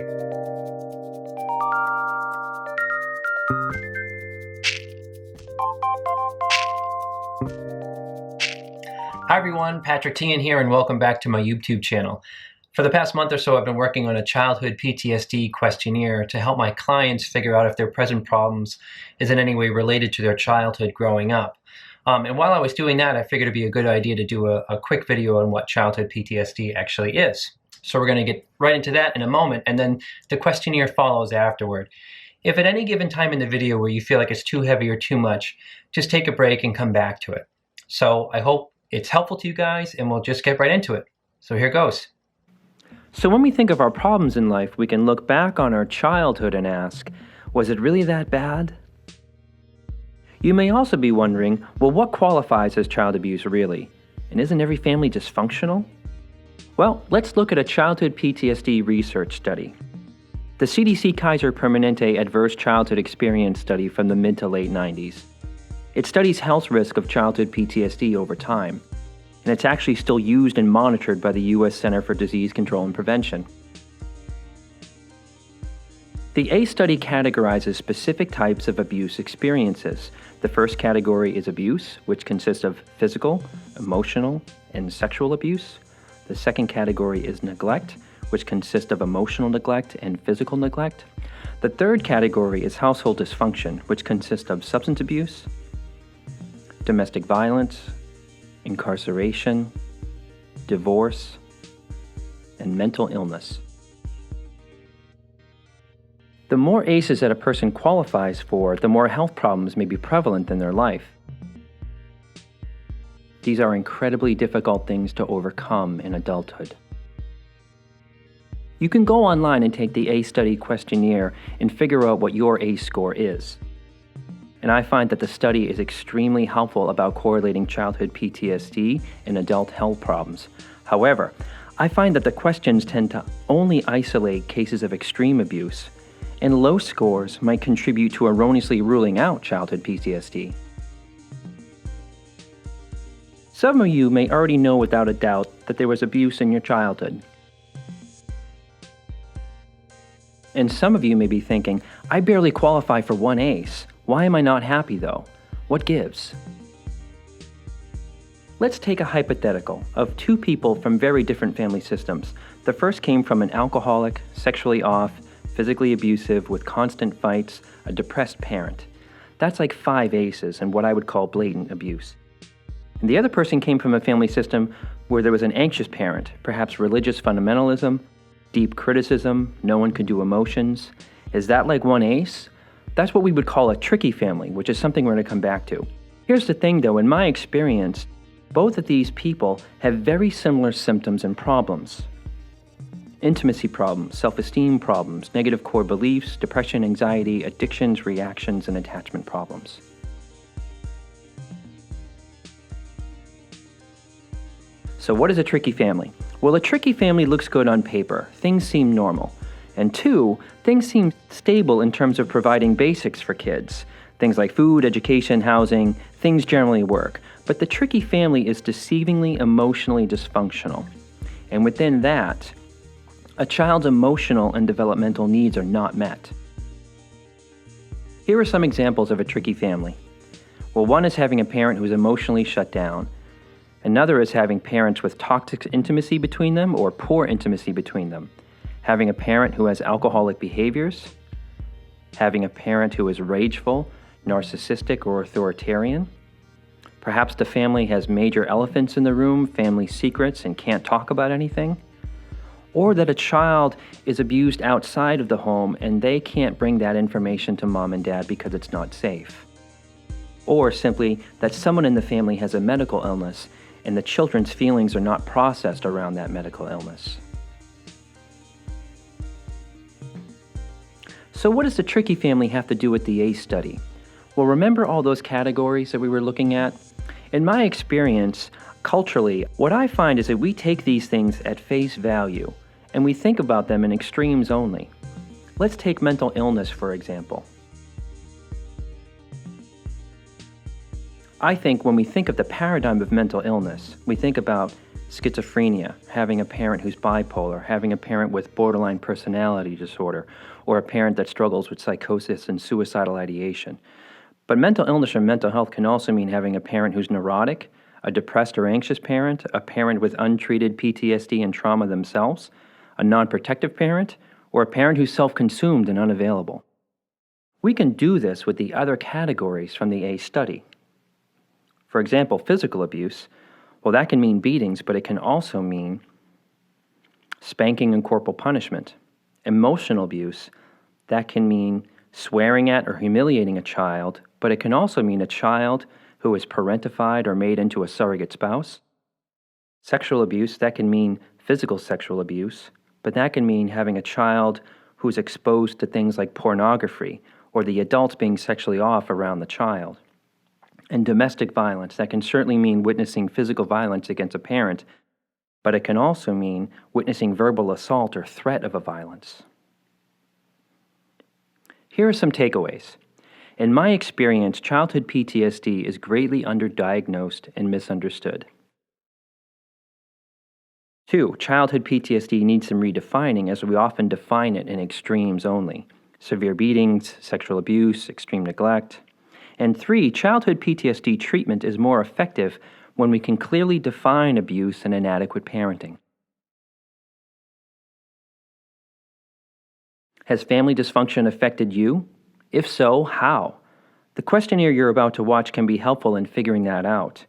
Hi everyone, Patrick Teahan here, and welcome back to my YouTube channel. For the past month or so, I've been working on a childhood PTSD questionnaire to help my clients figure out if their present problems is in any way related to their childhood growing up. And while I was doing that, I figured it'd be a good idea to do a quick video on what childhood PTSD actually is. So we're going to get right into that in a moment, and then the questionnaire follows afterward. If at any given time in the video where you feel like it's too heavy or too much, just take a break and come back to it. So I hope it's helpful to you guys, and we'll just get right into it. So here goes. So when we think of our problems in life, we can look back on our childhood and ask, was it really that bad? You may also be wondering, well, what qualifies as child abuse really? And isn't every family dysfunctional? Well, let's look at a childhood PTSD research study. The CDC Kaiser Permanente Adverse Childhood Experience study from the mid to late 90s. It studies health risk of childhood PTSD over time, and it's actually still used and monitored by the U.S. Center for Disease Control and Prevention. The ACE study categorizes specific types of abuse experiences. The first category is abuse, which consists of physical, emotional, and sexual abuse. The second category is neglect, which consists of emotional neglect and physical neglect. The third category is household dysfunction, which consists of substance abuse, domestic violence, incarceration, divorce, and mental illness. The more ACEs that a person qualifies for, the more health problems may be prevalent in their life. These are incredibly difficult things to overcome in adulthood. You can go online and take the ACE study questionnaire and figure out what your ACE score is. And I find that the study is extremely helpful about correlating childhood PTSD and adult health problems. However, I find that the questions tend to only isolate cases of extreme abuse, and low scores might contribute to erroneously ruling out childhood PTSD. Some of you may already know without a doubt that there was abuse in your childhood. And some of you may be thinking, I barely qualify for one ACE. Why am I not happy though? What gives? Let's take a hypothetical of two people from very different family systems. The first came from an alcoholic, sexually off, physically abusive, with constant fights, a depressed parent. That's like 5 ACEs and what I would call blatant abuse. And the other person came from a family system where there was an anxious parent, perhaps religious fundamentalism, deep criticism, no one could do emotions. Is that like one ACE? That's what we would call a tricky family, which is something we're going to come back to. Here's the thing though, in my experience, both of these people have very similar symptoms and problems. Intimacy problems, self-esteem problems, negative core beliefs, depression, anxiety, addictions, reactions, and attachment problems. So what is a tricky family? Well, a tricky family looks good on paper. Things seem normal. And 2, things seem stable in terms of providing basics for kids. Things like food, education, housing, things generally work. But the tricky family is deceivingly emotionally dysfunctional. And within that, a child's emotional and developmental needs are not met. Here are some examples of a tricky family. Well, one is having a parent who is emotionally shut down. Another is having parents with toxic intimacy between them or poor intimacy between them. Having a parent who has alcoholic behaviors, having a parent who is rageful, narcissistic, or authoritarian. Perhaps the family has major elephants in the room, family secrets, and can't talk about anything. Or that a child is abused outside of the home and they can't bring that information to mom and dad because it's not safe. Or simply that someone in the family has a medical illness and the children's feelings are not processed around that medical illness. So what does the tricky family have to do with the ACE study? Well, remember all those categories that we were looking at? In my experience, culturally, what I find is that we take these things at face value and we think about them in extremes only. Let's take mental illness, for example. I think when we think of the paradigm of mental illness, we think about schizophrenia, having a parent who's bipolar, having a parent with borderline personality disorder, or a parent that struggles with psychosis and suicidal ideation. But mental illness or mental health can also mean having a parent who's neurotic, a depressed or anxious parent, a parent with untreated PTSD and trauma themselves, a non-protective parent, or a parent who's self-consumed and unavailable. We can do this with the other categories from the A study. For example, physical abuse, well, that can mean beatings, but it can also mean spanking and corporal punishment. Emotional abuse, that can mean swearing at or humiliating a child, but it can also mean a child who is parentified or made into a surrogate spouse. Sexual abuse, that can mean physical sexual abuse, but that can mean having a child who's exposed to things like pornography or the adults being sexually off around the child. And domestic violence, that can certainly mean witnessing physical violence against a parent, but it can also mean witnessing verbal assault or threat of a violence. Here are some takeaways. In my experience, childhood PTSD is greatly underdiagnosed and misunderstood. 2. Childhood PTSD needs some redefining, as we often define it in extremes only. Severe beatings, sexual abuse, extreme neglect. And 3. Childhood PTSD treatment is more effective when we can clearly define abuse and inadequate parenting. Has family dysfunction affected you? If so, how? The questionnaire you're about to watch can be helpful in figuring that out,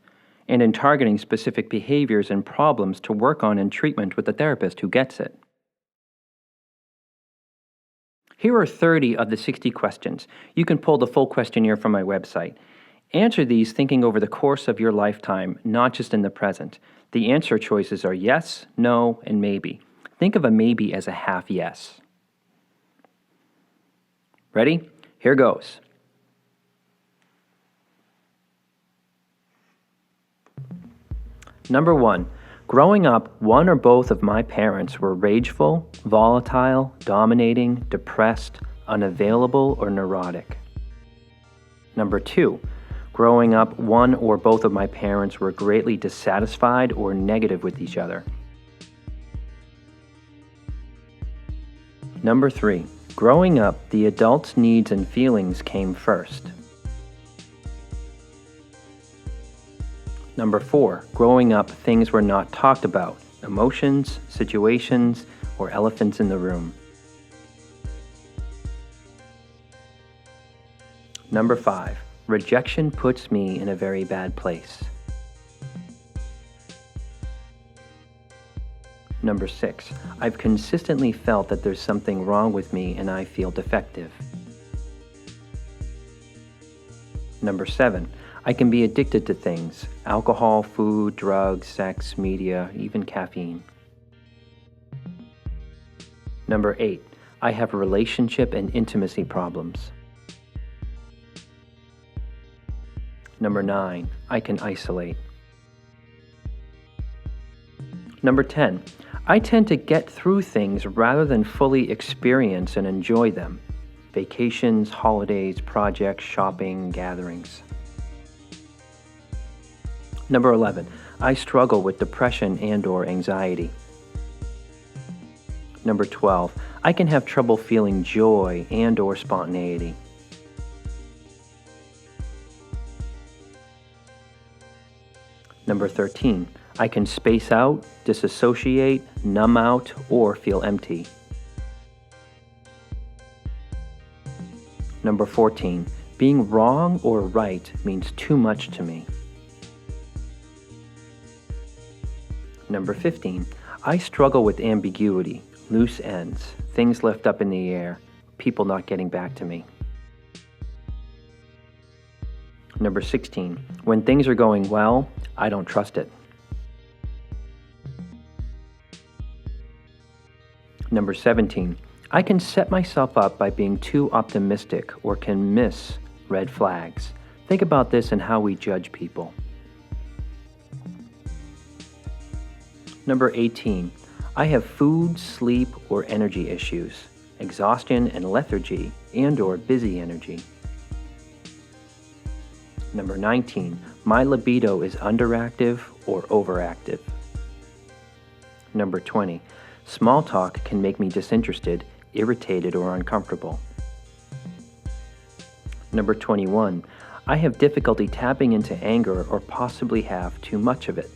and in targeting specific behaviors and problems to work on in treatment with a therapist who gets it. Here are 30 of the 60 questions. You can pull the full questionnaire from my website. Answer these thinking over the course of your lifetime, not just in the present. The answer choices are yes, no, and maybe. Think of a maybe as a half yes. Ready? Here goes. Number 1. Growing up, one or both of my parents were rageful, volatile, dominating, depressed, unavailable, or neurotic. Number 2. Growing up, one or both of my parents were greatly dissatisfied or negative with each other. Number 3. Growing up, the adult's needs and feelings came first. Number 4. Growing up, things were not talked about, emotions, situations, or elephants in the room. Number 5. Rejection puts me in a very bad place. Number 6. I've consistently felt that there's something wrong with me and I feel defective. Number 7. I can be addicted to things: alcohol, food, drugs, sex, media, even caffeine. Number 8. I have relationship and intimacy problems. Number 9. I can isolate. Number 10. I tend to get through things rather than fully experience and enjoy them. Vacations, holidays, projects, shopping, gatherings. Number 11. I struggle with depression and/or anxiety. Number 12. I can have trouble feeling joy and/or spontaneity. Number 13. I can space out, disassociate, numb out, or feel empty. Number 14. Being wrong or right means too much to me. Number 15. I struggle with ambiguity, loose ends, things left up in the air, people not getting back to me. Number 16. When things are going well, I don't trust it. Number 17. I can set myself up by being too optimistic or can miss red flags. Think about this and how we judge people. Number 18. I have food, sleep, or energy issues, exhaustion and lethargy, and/or busy energy. Number 19. My libido is underactive or overactive. Number 20. Small talk can make me disinterested, irritated, or uncomfortable. Number 21. I have difficulty tapping into anger or possibly have too much of it.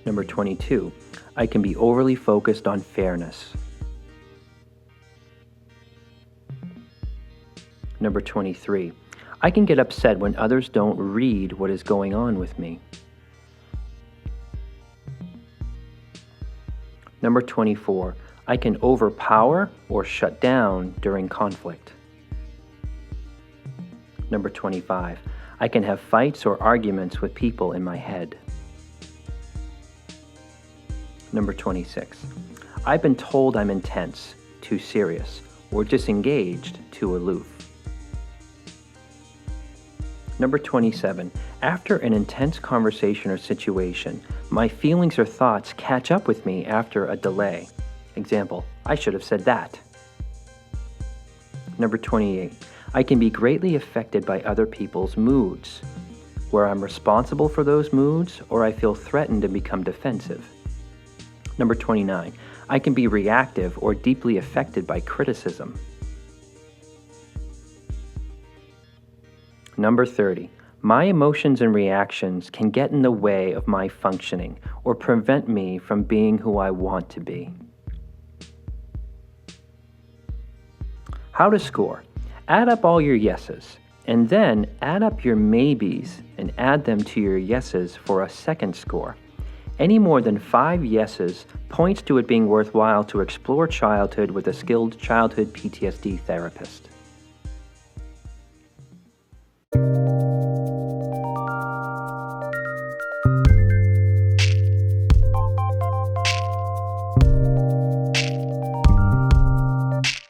Number 22. I can be overly focused on fairness. Number 23. I can get upset when others don't read what is going on with me. Number 24. I can overpower or shut down during conflict. Number 25. I can have fights or arguments with people in my head. Number 26. I've been told I'm intense, too serious, or disengaged, too aloof. Number 27. After an intense conversation or situation, my feelings or thoughts catch up with me after a delay. Example, I should have said that. Number 28. I can be greatly affected by other people's moods, where I'm responsible for those moods or I feel threatened and become defensive. Number 29. I can be reactive or deeply affected by criticism. Number 30. My emotions and reactions can get in the way of my functioning or prevent me from being who I want to be. How to score. Add up all your yeses, and then add up your maybes and add them to your yeses for a second score. Any more than 5 yeses points to it being worthwhile to explore childhood with a skilled childhood PTSD therapist.